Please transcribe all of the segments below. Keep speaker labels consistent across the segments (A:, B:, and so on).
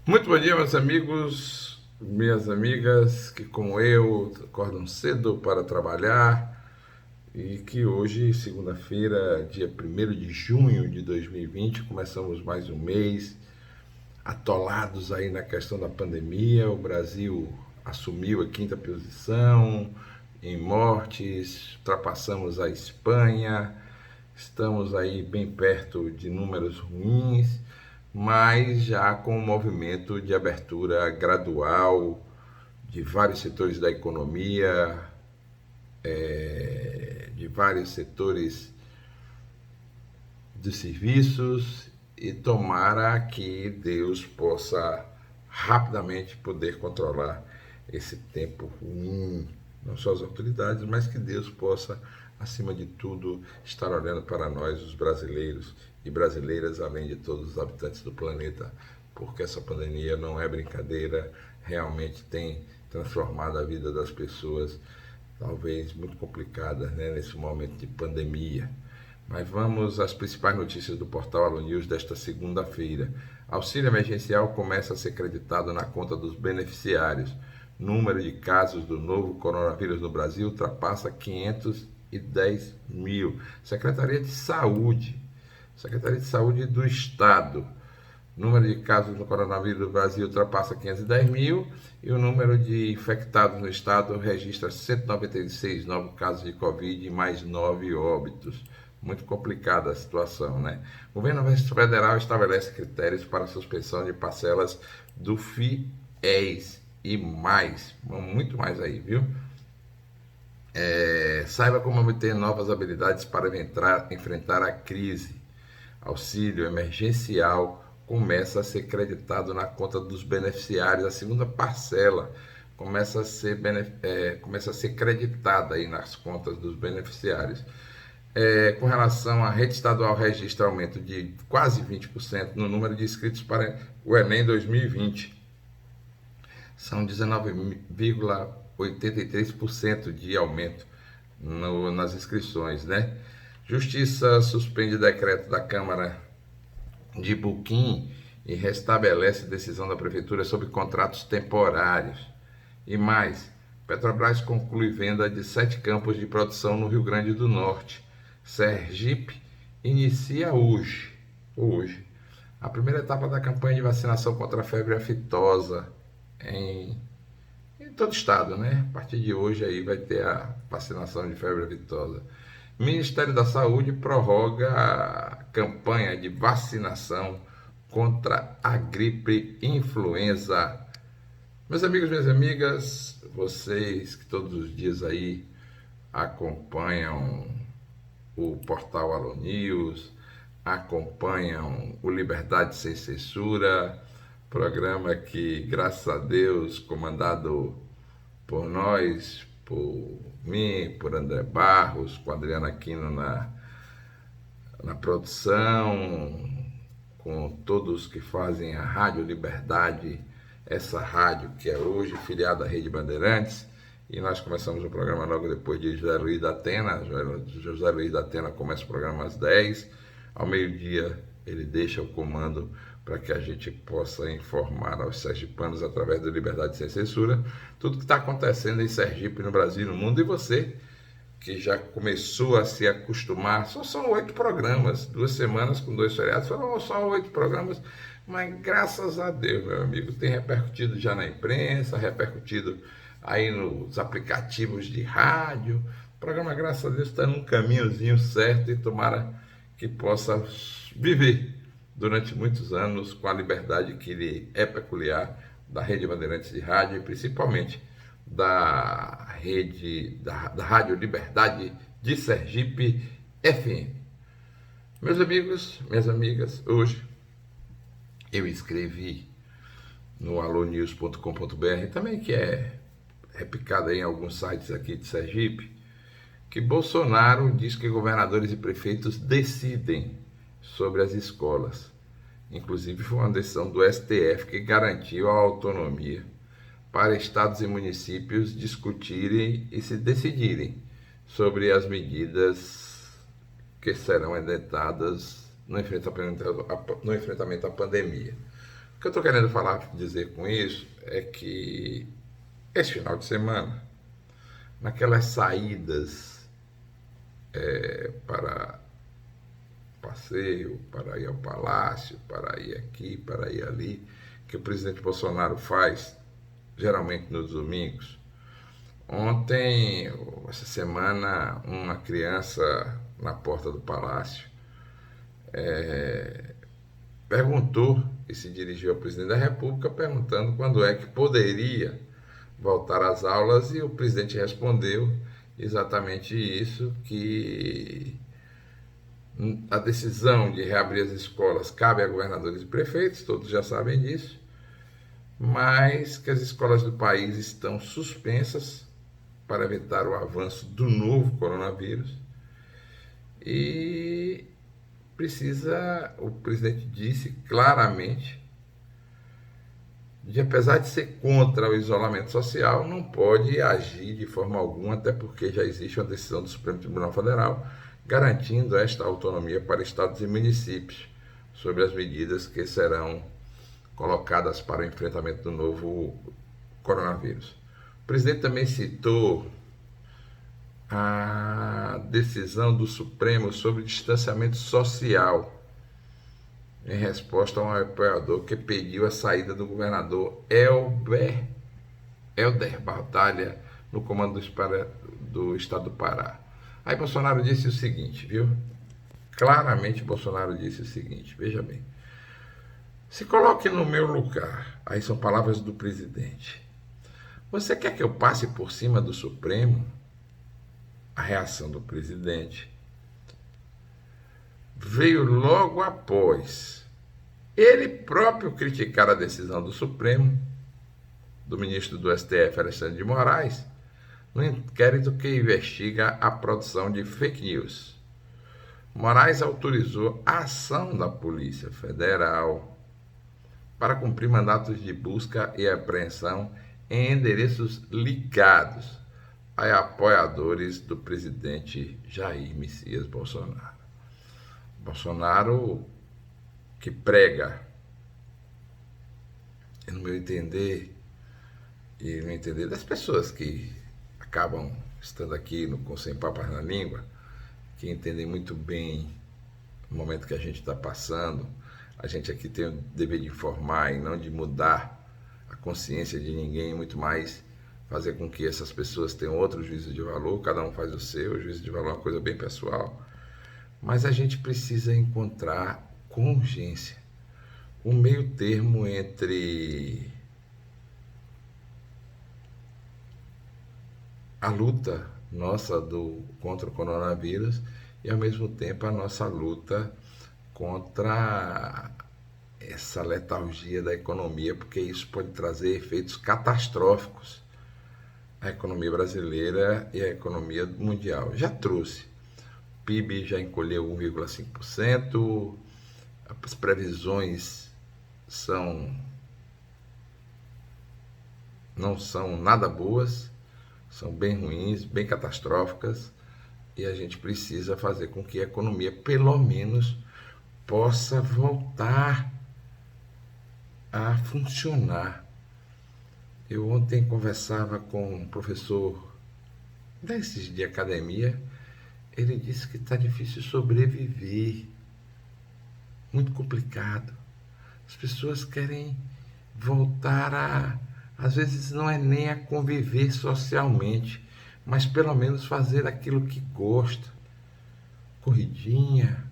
A: Muito bom dia, meus amigos, minhas amigas que, como eu, acordam cedo para trabalhar e que hoje, segunda-feira, dia 1º de junho de 2020, começamos mais um mês atolados aí na questão da pandemia. O Brasil assumiu a quinta posição em mortes, ultrapassamos a Espanha, estamos aí bem perto de números ruins, mas já com um movimento de abertura gradual de vários setores da economia, de vários setores de serviços, e tomara que Deus possa rapidamente poder controlar esse tempo ruim, não só as autoridades, mas que Deus possa, acima de tudo, estar olhando para nós, os brasileiros e brasileiras, além de todos os habitantes do planeta, porque essa pandemia não é brincadeira, realmente tem transformado a vida das pessoas, talvez muito complicada, né, nesse momento de pandemia. Mas vamos às principais notícias do portal Allo News desta segunda-feira. Auxílio emergencial começa a ser creditado na conta dos beneficiários. Número de casos do novo coronavírus no Brasil ultrapassa 510 mil. Secretaria de Saúde do Estado. O número de casos do coronavírus no Brasil ultrapassa 510 mil e o número de infectados no estado registra 196 novos casos de Covid e mais 9 óbitos. Muito complicada a situação, né? O governo federal estabelece critérios para a suspensão de parcelas do FIES e mais, muito mais aí, viu? Saiba como obter novas habilidades para enfrentar a crise. Auxílio emergencial começa a ser creditado na conta dos beneficiários. A segunda parcela começa a ser creditada aí nas contas dos beneficiários. Com relação à rede estadual, registra aumento de quase 20% no número de inscritos para o Enem 2020. São 19,83% de aumento nas inscrições, né? Justiça suspende decreto da Câmara de Buquim e restabelece decisão da Prefeitura sobre contratos temporários. E mais, Petrobras conclui venda de 7 campos de produção no Rio Grande do Norte. Sergipe inicia hoje, a primeira etapa da campanha de vacinação contra a febre aftosa em todo o estado, né? A partir de hoje aí vai ter a vacinação de febre aftosa. Ministério da Saúde prorroga a campanha de vacinação contra a gripe influenza. Meus amigos, minhas amigas, vocês que todos os dias aí acompanham o portal Allo News, acompanham o Liberdade Sem Censura, programa que, graças a Deus, comandado por nós, por mim, por André Barros, com Adriana Aquino na produção, com todos que fazem a Rádio Liberdade, essa rádio que é hoje filiada à Rede Bandeirantes. E nós começamos o programa logo depois de José Luiz da Atena. José Luiz da Atena começa o programa às 10. Ao meio-dia ele deixa o comando para que a gente possa informar aos sergipanos através da Liberdade Sem Censura tudo que está acontecendo em Sergipe, no Brasil e no mundo. E você que já começou a se acostumar, são 8 programas, 2 semanas com 2 feriados, foram só 8 programas, mas graças a Deus, meu amigo, tem repercutido já na imprensa, repercutido aí nos aplicativos de rádio. O programa, graças a Deus, está num caminhozinho certo e tomara que possa viver durante muitos anos com a liberdade que lhe é peculiar da Rede Bandeirantes de Rádio e principalmente da Rádio Liberdade de Sergipe FM. Meus amigos, minhas amigas, hoje eu escrevi no allonews.com.br, também que é replicado em alguns sites aqui de Sergipe, que Bolsonaro diz que governadores e prefeitos decidem sobre as escolas. Inclusive foi uma decisão do STF que garantiu a autonomia para estados e municípios discutirem e se decidirem sobre as medidas que serão adotadas no enfrentamento à pandemia. que eu estou querendo dizer com isso é que esse final de semana, naquelas saídas para passeio, para ir ao palácio, para ir aqui, para ir ali, que o presidente Bolsonaro faz, geralmente nos domingos. Ontem, essa semana, uma criança na porta do palácio perguntou e se dirigiu ao presidente da República perguntando quando é que poderia voltar às aulas, e o presidente respondeu exatamente isso, que a decisão de reabrir as escolas cabe a governadores e prefeitos, todos já sabem disso, mas que as escolas do país estão suspensas para evitar o avanço do novo coronavírus e o presidente disse claramente, apesar de ser contra o isolamento social, não pode agir de forma alguma, até porque já existe uma decisão do Supremo Tribunal Federal garantindo esta autonomia para estados e municípios sobre as medidas que serão colocadas para o enfrentamento do novo coronavírus. O presidente também citou a decisão do Supremo sobre distanciamento social, em resposta a um apoiador que pediu a saída do governador Helder Barbalha no comando do estado do Pará. Aí Bolsonaro disse o seguinte, viu? Claramente Bolsonaro disse o seguinte, veja bem. Se coloque no meu lugar, aí são palavras do presidente. Você quer que eu passe por cima do Supremo? A reação do presidente veio logo após ele próprio criticar a decisão do Supremo, do ministro do STF, Alexandre de Moraes, no inquérito que investiga a produção de fake news. Moraes autorizou a ação da Polícia Federal para cumprir mandatos de busca e apreensão em endereços ligados a apoiadores do presidente Jair Messias Bolsonaro. Bolsonaro que prega, no meu entender, e no entender das pessoas que acabam estando aqui com Sem Papas na Língua, que entendem muito bem o momento que a gente está passando. A gente aqui tem o dever de informar e não de mudar a consciência de ninguém, muito mais fazer com que essas pessoas tenham outro juízo de valor, cada um faz o seu, o juízo de valor é uma coisa bem pessoal, mas a gente precisa encontrar com urgência um meio termo entre a luta nossa contra o coronavírus e ao mesmo tempo a nossa luta contra essa letargia da economia, porque isso pode trazer efeitos catastróficos à economia brasileira e à economia mundial. Já trouxe. O PIB já encolheu 1,5%, as previsões não são nada boas, são bem ruins, bem catastróficas, e a gente precisa fazer com que a economia, pelo menos, possa voltar a funcionar. Eu ontem conversava com um professor desses de academia, ele disse que está difícil sobreviver, muito complicado. As pessoas querem voltar às vezes não é nem a conviver socialmente, mas pelo menos fazer aquilo que gosta. Corridinha,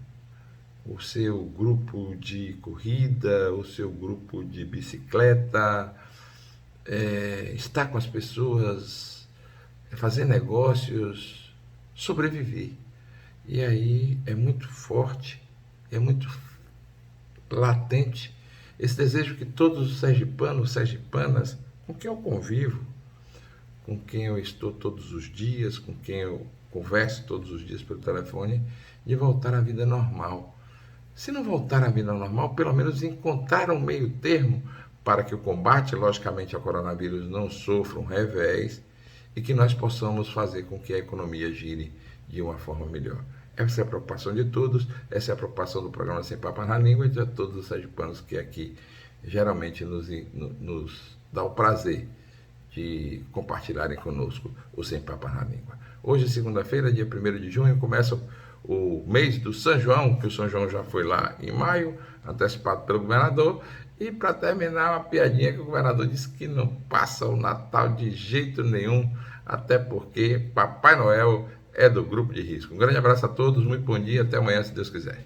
A: o seu grupo de corrida, o seu grupo de bicicleta, estar com as pessoas, fazer negócios, sobreviver. E aí é muito forte, é muito latente esse desejo que todos os sergipanos, sergipanas, com quem eu convivo, com quem eu estou todos os dias, com quem eu converso todos os dias pelo telefone, de voltar à vida normal. Se não voltar à vida normal, pelo menos encontrar um meio termo para que o combate, logicamente, ao coronavírus não sofra um revés e que nós possamos fazer com que a economia gire de uma forma melhor. Essa é a preocupação de todos, essa é a preocupação do programa Sem Papas na Língua e de todos os sergipanos que aqui geralmente nos dá o prazer de compartilharem conosco o Sem Papas na Língua. Hoje, segunda-feira, dia 1º de junho, começa o mês do São João, que o São João já foi lá em maio, antecipado pelo governador. E para terminar, uma piadinha que o governador disse que não passa o Natal de jeito nenhum, até porque Papai Noel é do grupo de risco. Um grande abraço a todos, muito bom dia, até amanhã, se Deus quiser.